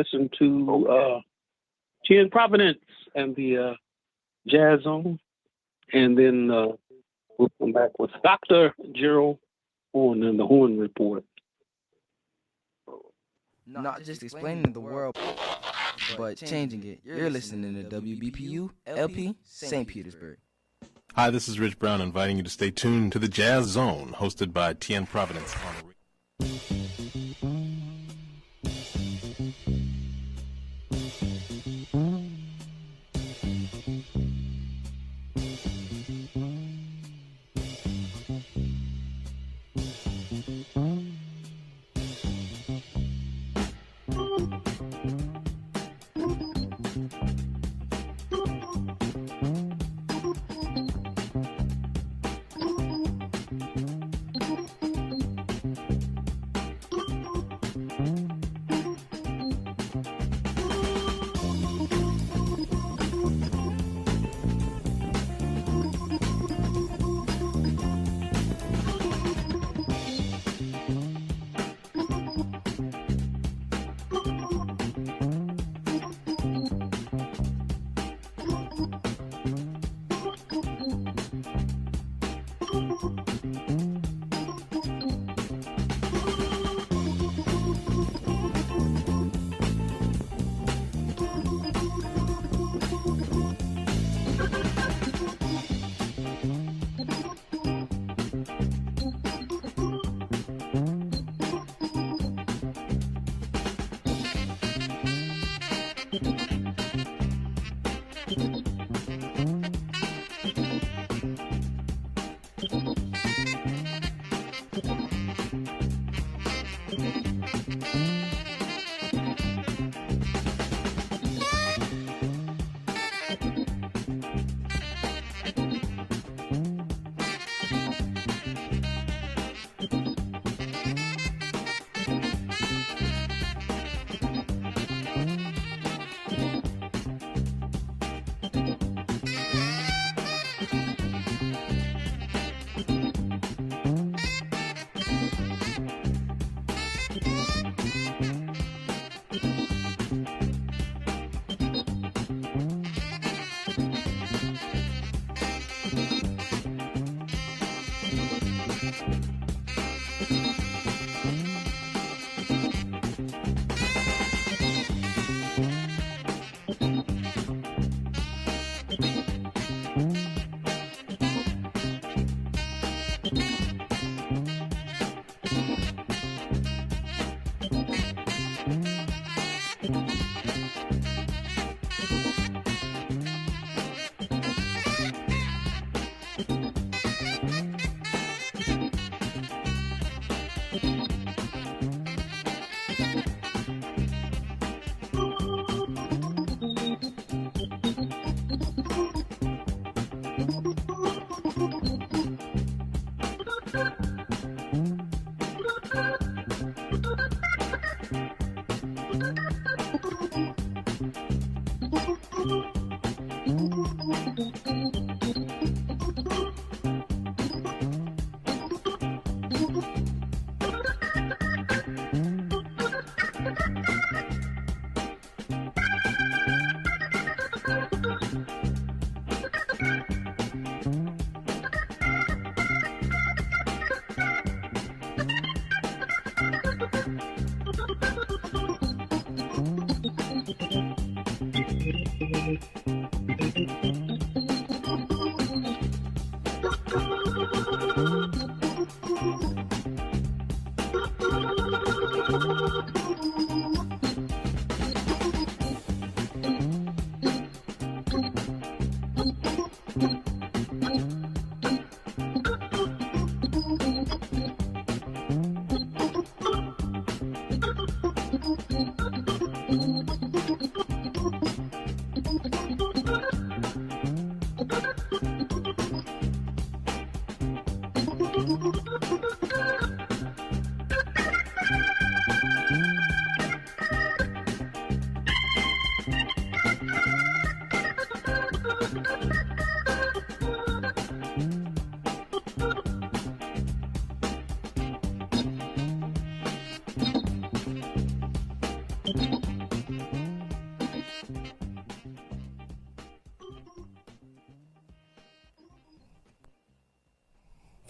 listen to Tien Providence and the Jazz Zone. And then we'll come back with Dr. Gerald Horn and the Horn Report. Not just explaining the world, but changing it. You're listening to WBPU LP St. Petersburg. Hi, this is Rich Brown inviting you to stay tuned to the Jazz Zone, hosted by Tien Providence on the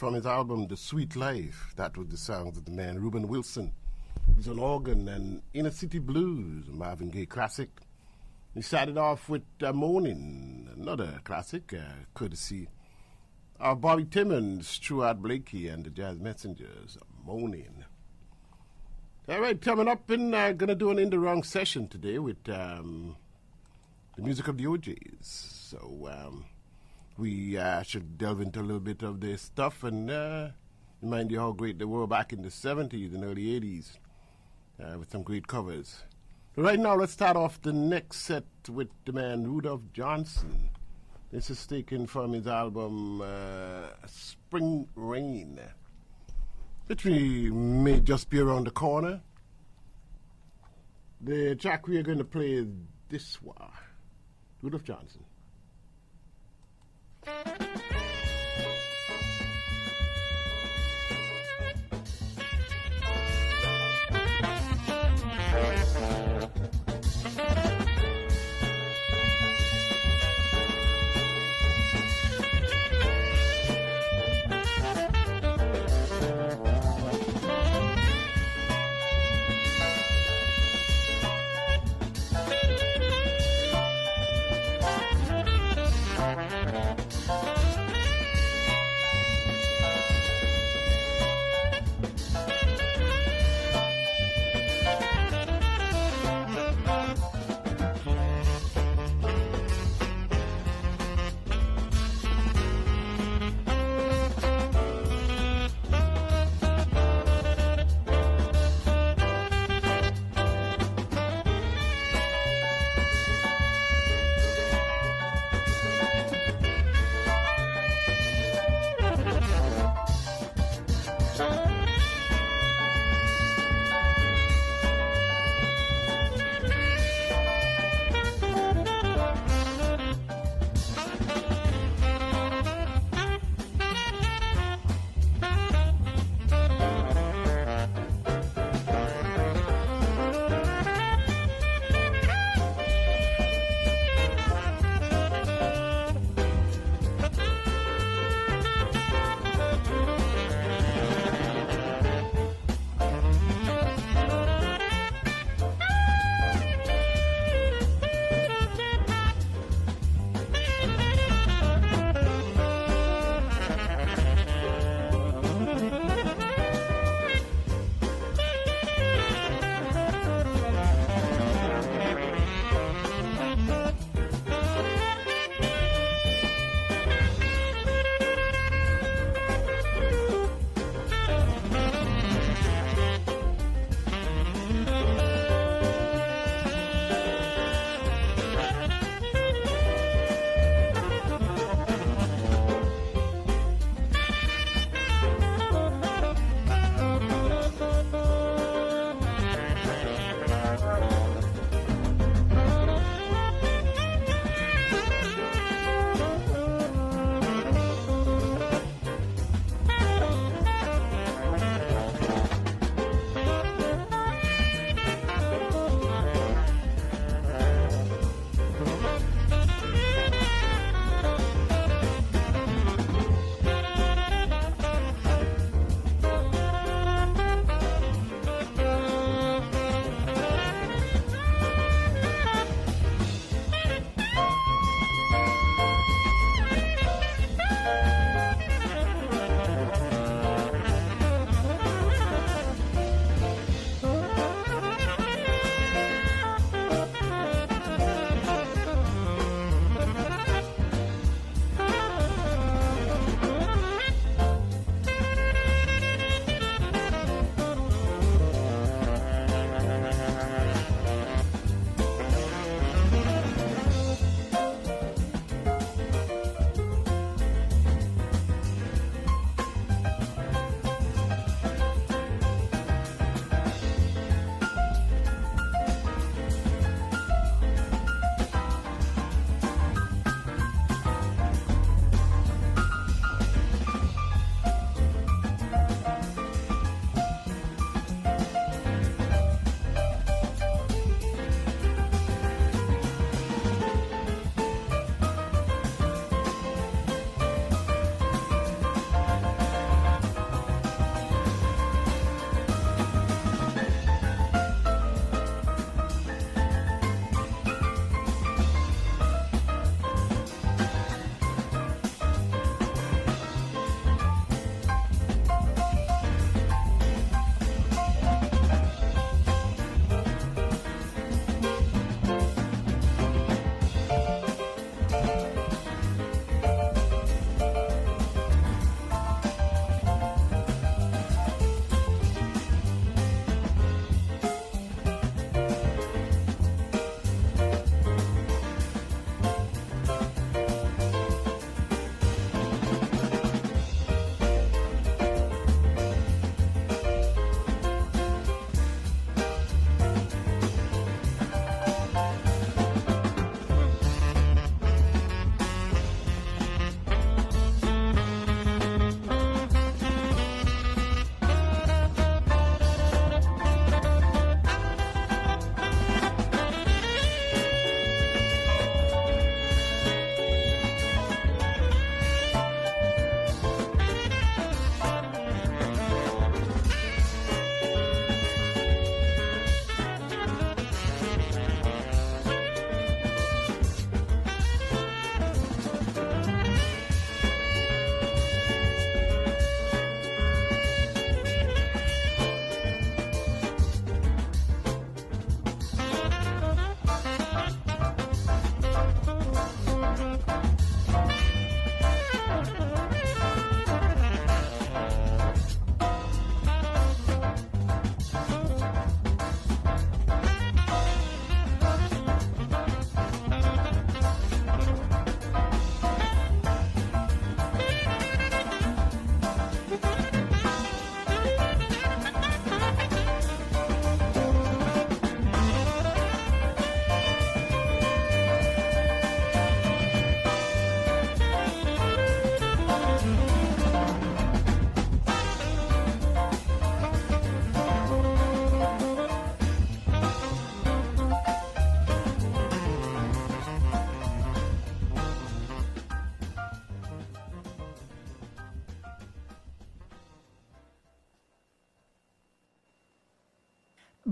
from his album The Sweet Life. That was the sounds of the man Reuben Wilson. He's on organ and Inner City Blues, a Marvin Gaye classic. He started off with Moaning, another classic, courtesy of Bobby Timmons, Stuart Blakey, and the Jazz Messengers, Moaning. All right, coming up, and going to do an In the Wrong session today with the music of the OJs. So we should delve into a little bit of their stuff and remind you how great they were back in the 70s and early 80s with some great covers. But right now, let's start off the next set with the man Rudolph Johnson. This is taken from his album Spring Rain, which we may just be around the corner. The track we are going to play is this one, Rudolph Johnson.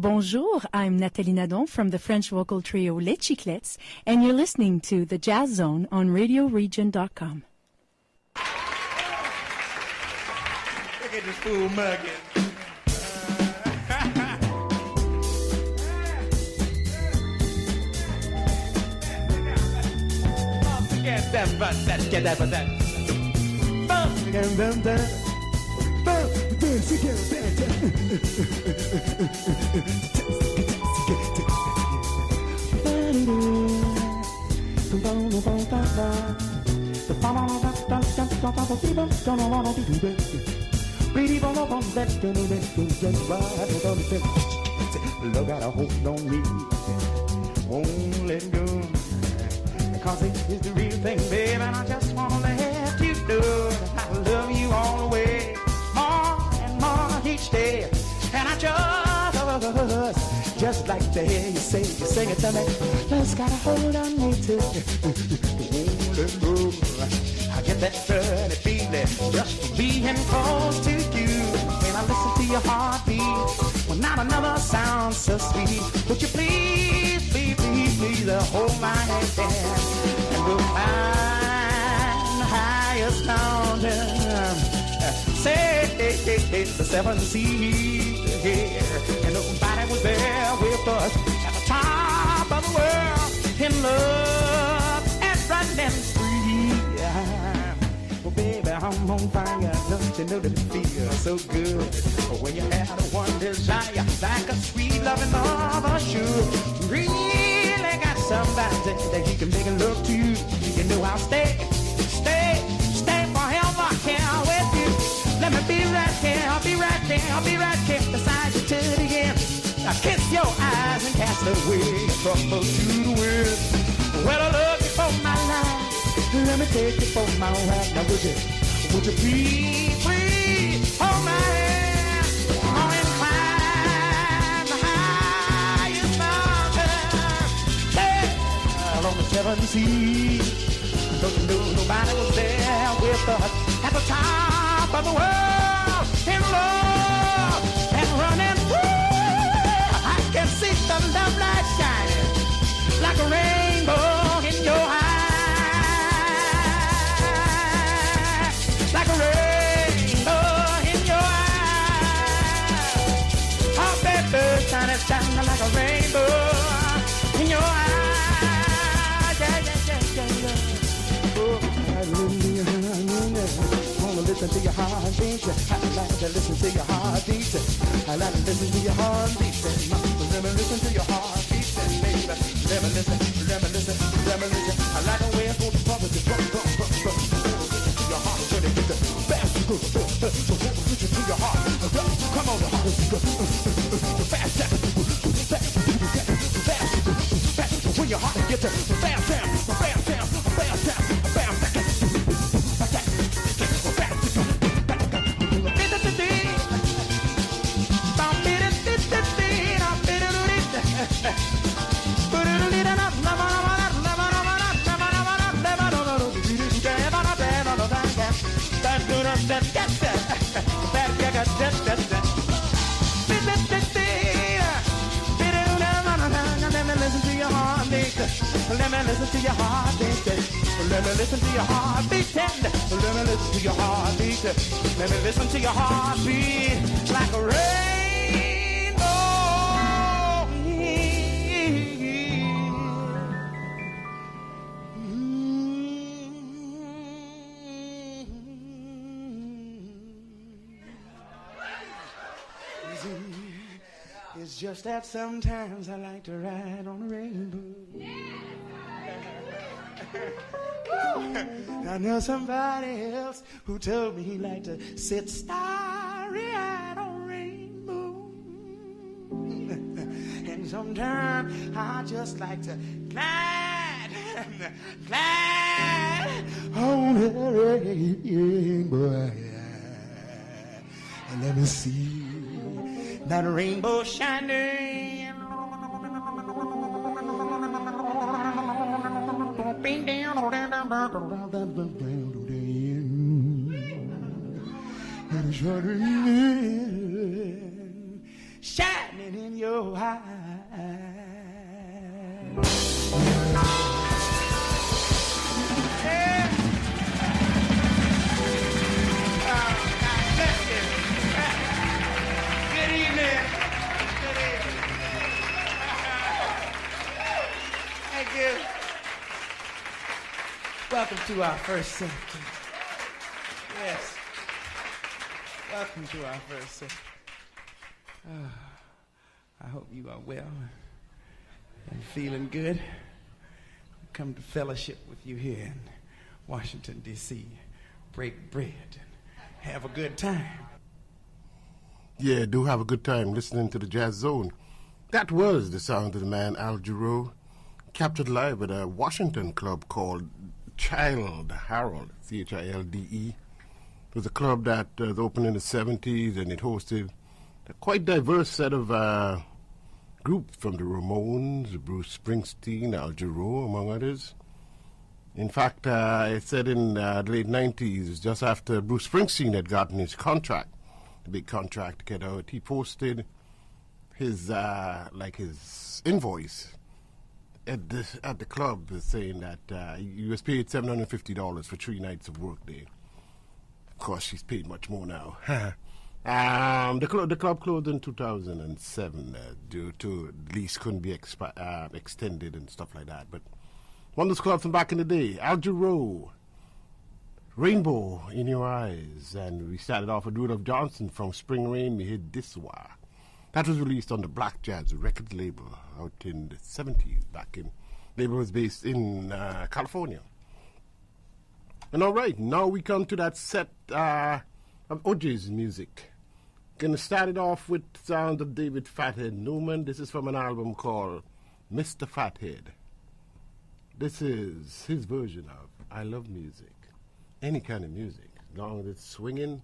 Bonjour, I'm Nathalie Nadon from the French vocal trio Les Chiclettes, and you're listening to The Jazz Zone on RadioRegent.com. Look at this fool mugging. Look out, hold on me, won't let go, cause it is the real thing, babe, and I just wanna let you know that I love you all the way, more and more each day, and I just like to hear you sing it to me, just gotta hold on me too, won't let go, I get that funny feeling just for being close to you, when I listen to your heartbeat. Well, not another sound so sweet. Would you please, please, please, please hold my hand and we'll climb the highest mountain. Say the seven seas here, and nobody was there with us at the top of the world in love and running free. Well, baby, I'm on fire. Don't you know that it feels so good when you have the one desire, like a sweet loving mother should. Really got somebody that you can make it look to. You know I'll stay forever here with you. Let me be right here, I'll be right here, I'll be right here beside you till the end. I kiss your eyes and cast away trouble to the wind. Well, I love you for my life. Let me take you for my ride. Now would you please, please hold my hand and climb the highest mountain on the seven seas. Don't you know nobody was there with us at the top of the world in love and running through. I can see the love light shining like a rainbow in your eyes. Like a rainbow in your eyes. Oh, baby, shining like a rainbow in your eyes. Yeah, yeah, yeah, yeah, yeah. Oh, I wanna listen to your heartbeat. I like to listen to your heartbeat. I like to listen to your heartbeat. Let me listen to your heartbeat, baby. Let me listen, let me listen, let me listen. I like the way it goes, bump, your heart when it gets fast, so listen to your heart. Come on, the heart, fast, when your heart gets fast, Let me listen to your heartbeat. Let me listen to your heartbeat. Let me listen to your heartbeat. Let me listen to your heartbeat like a rainbow. It's just that sometimes I like to ride on a rainbow. I know somebody else who told me he liked to sit starry-eyed on a rainbow. And sometimes I just like to glide on a rainbow. And let me see that rainbow shining. Shining in your so high. Yeah. God bless you. Good evening. Good evening. Thank you. Welcome to our first set. Yes. Welcome to our first set. I hope you are well and feeling good. Come to fellowship with you here in Washington, D.C. Break bread and have a good time. Yeah, do have a good time listening to the Jazz Zone. That was the sound of the man Al Jarreau, captured live at a Washington club called Child Harold, C-H-I-L-D-E. It was a club that was opened in the 70s, and it hosted a quite diverse set of groups from the Ramones, Bruce Springsteen, Al Jarreau, among others. In fact, it said in the late 90s, just after Bruce Springsteen had gotten his contract, the big contract to get out, he posted his his invoice at the club, saying that he was paid $750 for 3 nights of work there. Of course, she's paid much more now. The club closed in 2007 due to the lease couldn't be extended and stuff like that. But one of those clubs from back in the day, Al Jarreau, Rainbow in Your Eyes, and we started off with Rudolph Johnson from Spring Rain, Me Hit This War. That was released on the Black Jazz record label out in the 70s. Label was based in California. And all right, now we come to that set of OJ's music. Gonna start it off with sounds of David Fathead Newman. This is from an album called Mr. Fathead. This is his version of I Love Music. Any kind of music, as long as it's swinging.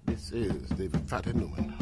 This is David Fathead Newman.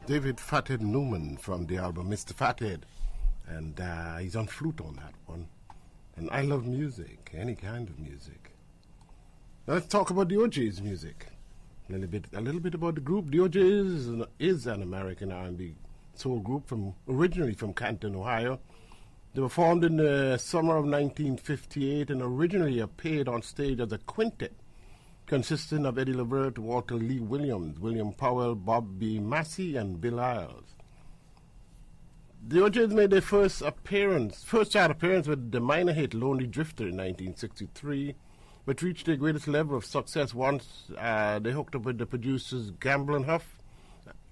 David Fathead Newman from the album Mr. Fathead. And he's on flute on that one. And I love music, any kind of music. Now let's talk about the OJ's music. A little bit about the group. The OJ's is an American R&B soul group originally from Canton, Ohio. They were formed in the summer of 1958 and originally appeared on stage as a quintet consisting of Eddie Levert, Walter Lee Williams, William Powell, Bob B. Massey, and Bill Isles. The OJ's made their first chart appearance with the minor hit Lonely Drifter in 1963, but reached their greatest level of success once they hooked up with the producers Gamble and Huff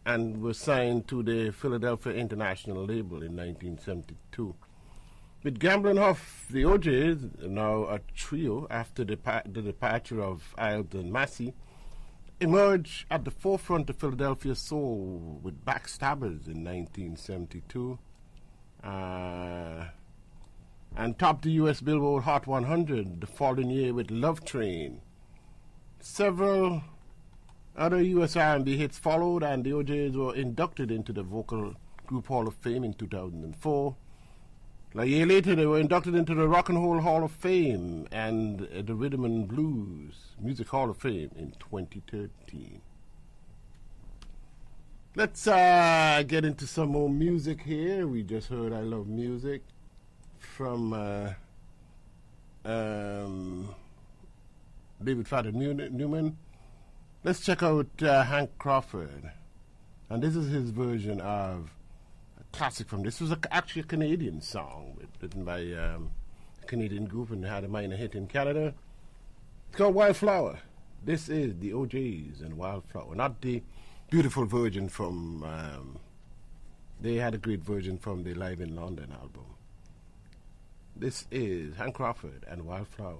and were signed to the Philadelphia International label in 1972. With Gamble and Huff, the OJ's, now a trio after the departure of Isles and Massey, emerged at the forefront of Philadelphia soul with Backstabbers in 1972 and topped the U.S. Billboard Hot 100 the following year with Love Train. Several other U.S. R&B hits followed, and the OJ's were inducted into the Vocal Group Hall of Fame in 2004. A year later, they were inducted into the Rock and Roll Hall of Fame and the Rhythm and Blues Music Hall of Fame in 2013. Let's get into some more music here. We just heard I Love Music from David Fathead Newman. Let's check out Hank Crawford. And this is his version of classic from this. Was actually a Canadian song written by a Canadian group and had a minor hit in Canada. It's called Wildflower. This is the OJ's and Wildflower, not the beautiful version from they had a great version from the Live in London album. This is Hank Crawford and Wildflower.